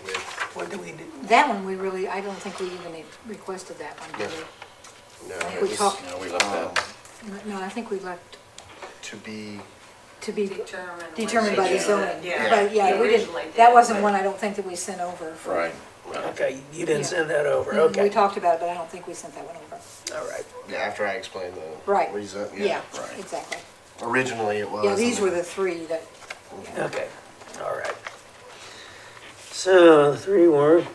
With What did we do? That one, I don't think we even requested that one, did we? No, I think it we was talked- No, we left that. No, I think we left to be, to be Determined by the when zoning. they did it. But yeah, we Originally didn't, that did, wasn't but- one I don't think that we sent over. for- Right. Okay, you didn't Yeah. send that over, We okay, talked about it, but I don't think we sent that one over. all right. yeah, after I explained the Right. reason. Yeah, right. exactly. Originally it was. Yeah, these were the three that, Okay, all right. So, the three were. Okay,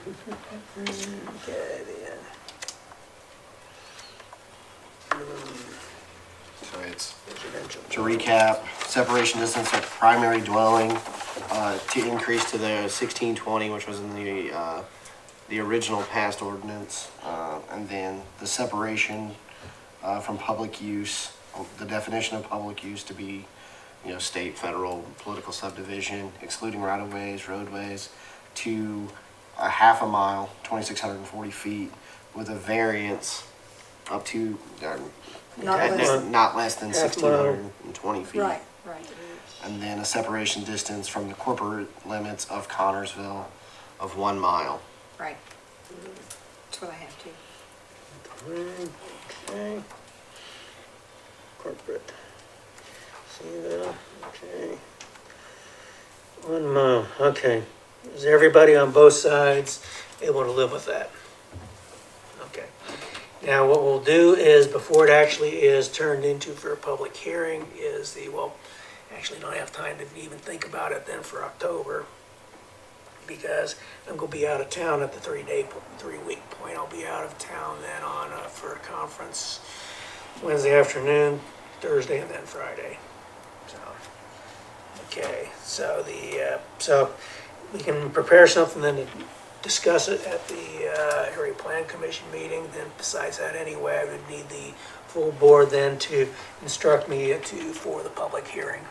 So it's, residential. to recap, separation distance of primary dwelling, to increase to the 1620, which was in the original past ordinance. And then the separation, from public use the definition of public use to be, state, federal, political subdivision, excluding right-of-ways, roadways, to a half a mile, 2,640 feet, with a variance up to, not less than Half mile. 1,620 feet. Right. And then a separation distance from the corporate limits of Connorsville of 1 mile. Right. That's what I have too. Okay. Corporate. See that? Okay. 1 mile, okay. Is everybody on both sides able to live with that? Okay. Now, what we'll do is, before it actually is turned into for a public hearing, is actually don't have time to even think about it then for October, because I'm gonna be out of town at the 3-week point. I'll be out of town then for a conference Wednesday afternoon, Thursday, and then Friday. So, okay, so so we can prepare something then to discuss it at the area plan commission meeting. Then besides that anyway, I would need the full board then to instruct me for the public hearing.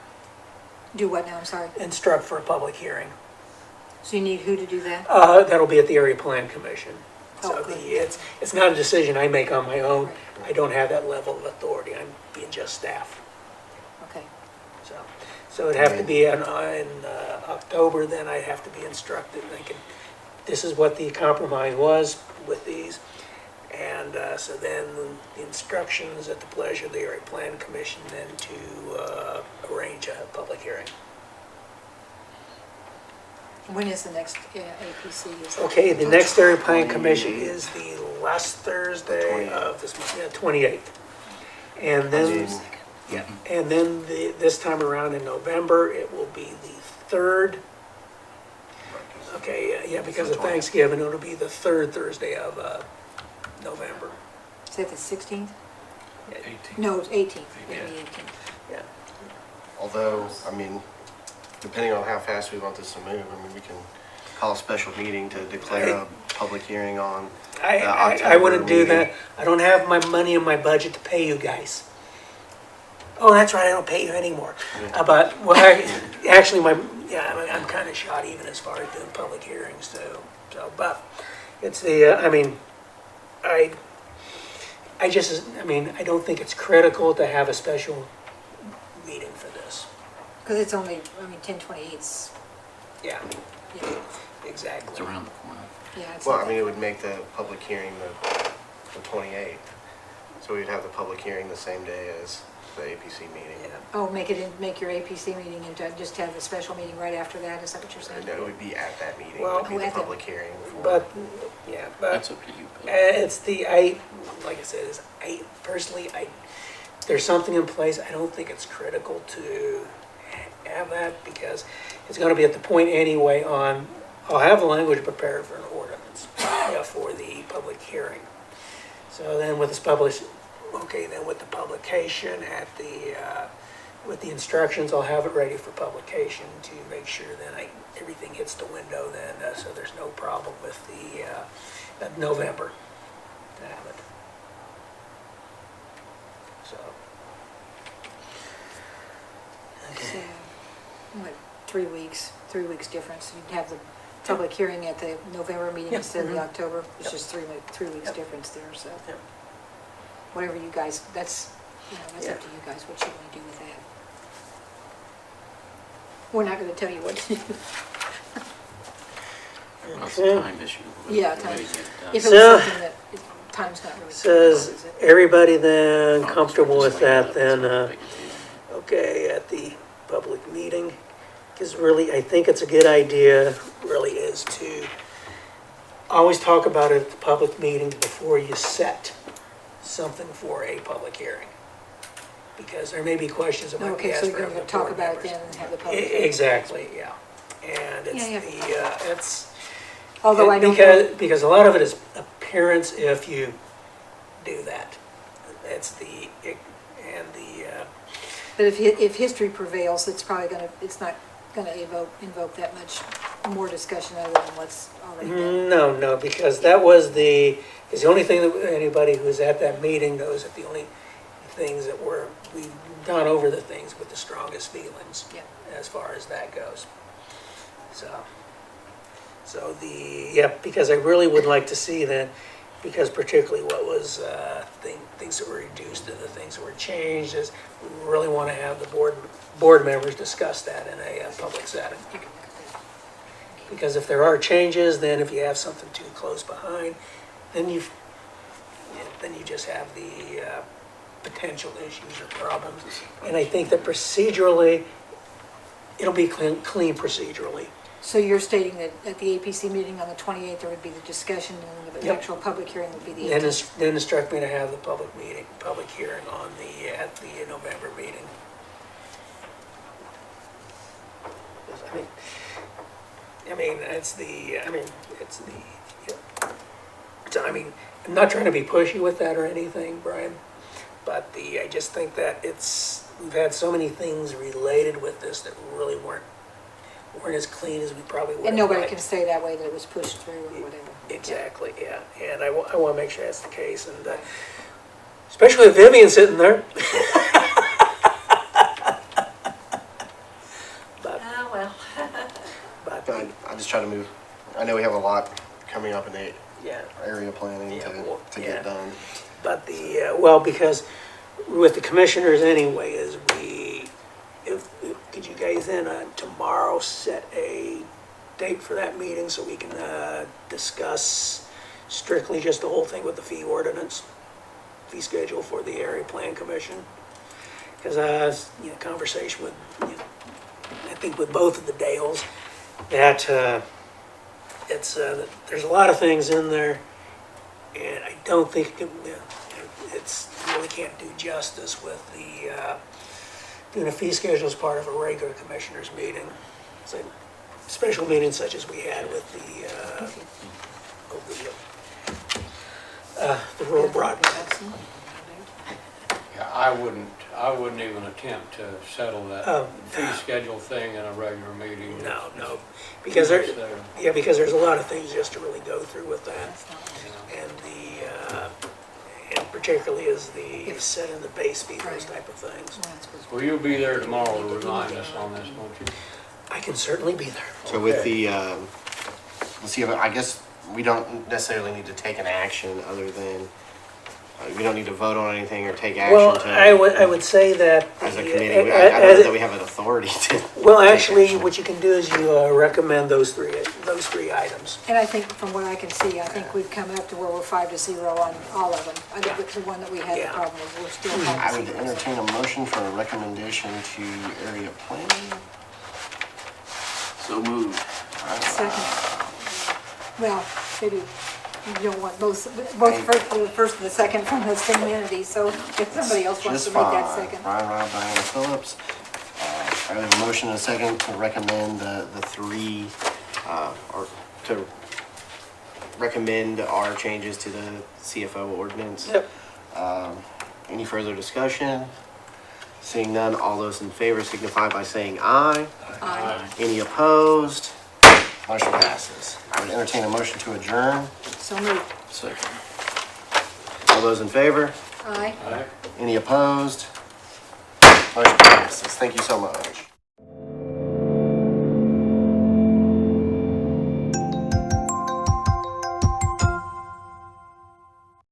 Do what now, I'm sorry? Instruct for a public hearing. So you need who to do that? That'll be at the area plan commission. So Oh, good. it's not a decision I make on my own. Right. I don't have that level of authority. I'm being just staff. Okay. So it'd have to be in October, then I'd have to be instructed, thinking, this is what the compromise was with these. And so then the instructions at the pleasure of the area plan commission then to arrange a public hearing. When is the next APC? Is that- Okay, the next area plan commission is the last Thursday of this month, 28th. And then, this time around in November, it will be the 3rd. Okay, yeah, because of Thanksgiving, it'll be the 3rd Thursday of November. Is that the 16th? 18. No, it's 18th. Yeah, Yeah. the 18th. Yeah. Although, depending on how fast we want this to move, we can call a special meeting to declare a public hearing on the I wouldn't October do that. meeting. I don't have my money in my budget to pay you guys. Oh, that's right, I don't pay you anymore. But, I'm kind of shot even as far as doing public hearings too. So, but it's I don't think it's critical to have a special meeting for this. Because it's only, 10/28's, Yeah, yeah, exactly. It's around the corner. yeah. It's Well, it would make the public hearing the 28th. So we'd have the public hearing the same day as the APC meeting. Yeah. Oh, make your APC meeting and just have a special meeting right after that, is that what you're saying? No, it would be at that meeting, Well- would be Oh, the at the- public hearing. But That's up to you, Bill. like I said, there's something in place. I don't think it's critical to have that because it's gonna be at the point anyway I'll have the language prepared for an ordinance, for the public hearing. So then with the publication with the instructions, I'll have it ready for publication to make sure then everything hits the window then, so there's no problem with that November to have it. So. So, what, 3 weeks difference. You'd have the public hearing at the November meeting instead of the October. It's just 3 weeks Yep. difference there, so. Yep. Whatever you guys, that's up to you guys, what you want to do with that. We're not going to tell you what to do. Well, it's a time issue. but Yeah, the time way issue. to get it done. If it So- was something that, time's not really. Says, is it? everybody then Oh, comfortable just with lay it that up, then, it's not a big deal. okay, at the public meeting? Because really, I think it's a good idea, really is to always talk about it at the public meeting before you set something for a public hearing. Because there may be questions that might be Okay, asked so for you're other going to talk board about it members. then and have the public. hearing. Exactly, yeah. And Yeah, yeah. it's, Although I don't know. because a lot of it is appearance if you do that. That's But if history prevails, it's not gonna invoke that much more discussion other than what's already been. No, because that was because the only thing that anybody who was at that meeting knows that the only things that we've gone over the things with the strongest feelings. Yeah. As far as that goes. So because I really would like to see that, because particularly what was, things that were reduced and the things that were changed, is we really want to have the board members discuss that in a public setting. Because if there are changes, then if you have something too close behind, then you just have the potential issues or problems. And I think that procedurally, it'll be clean procedurally. So you're stating that at the APC meeting on the 28th, there would be the discussion, and the Yep. actual public hearing would be the Then 18th? then instruct me to have the public hearing at the November meeting. I'm not trying to be pushy with that or anything, Brian, but I just think that we've had so many things related with this that really weren't as clean as we probably would have And nobody liked. can say that way that it was pushed through or whatever. Exactly, yeah, and I want to make sure that's the case, and especially with Vivian sitting there. Oh, well. But, I just try to move, I know we have a lot coming up in the yeah, area planning Yeah, to well, get yeah. done. but because with the commissioners anyway, could you guys then tomorrow set a date for that meeting so we can discuss strictly just the whole thing with the fee schedule for the area plan commission? Because conversation with, I think with both of the Dales, that there's a lot of things in there, and I don't think really can't do justice with doing a fee schedule as part of a regular commissioners meeting. It's a special meeting such as we had with the rural broadband. Yeah, I wouldn't even attempt to settle that fee schedule thing in a regular meeting. No, because because there's a lot of things just to really go through with that, and and particularly as the setting the base fee, those type of things. Well, you'll be there tomorrow to remind us on this, won't you? I can certainly be there. So with the, let's see, I guess we don't necessarily need to take an action other than, we don't need to vote on anything or take action Well, to. I would say that. As a committee, I don't know that we have an authority to. Well, take actually, action. what you can do is you recommend those three items. And I think from what I can see, I think we've come up to where we're 5-0 on all of them. I think it's the one that we had the Yeah. problem with, we're still I would 5-0. entertain a motion for a recommendation to area planning. So moved. Second. Well, maybe you don't want both the first and the second from the same entity, so if somebody else wants Just to make that fine. second. Ryan, Rob, Diana Phillips. I have a motion and a second to recommend the three, or to recommend our changes to the CFO ordinance. Yep. Any further discussion? Seeing none, all those in favor signify by saying aye. Aye. Any opposed? Motion passes. I would entertain a motion to adjourn. So moved. Second. All those in favor? Aye. All right. Any opposed? Motion passes. Thank you so much.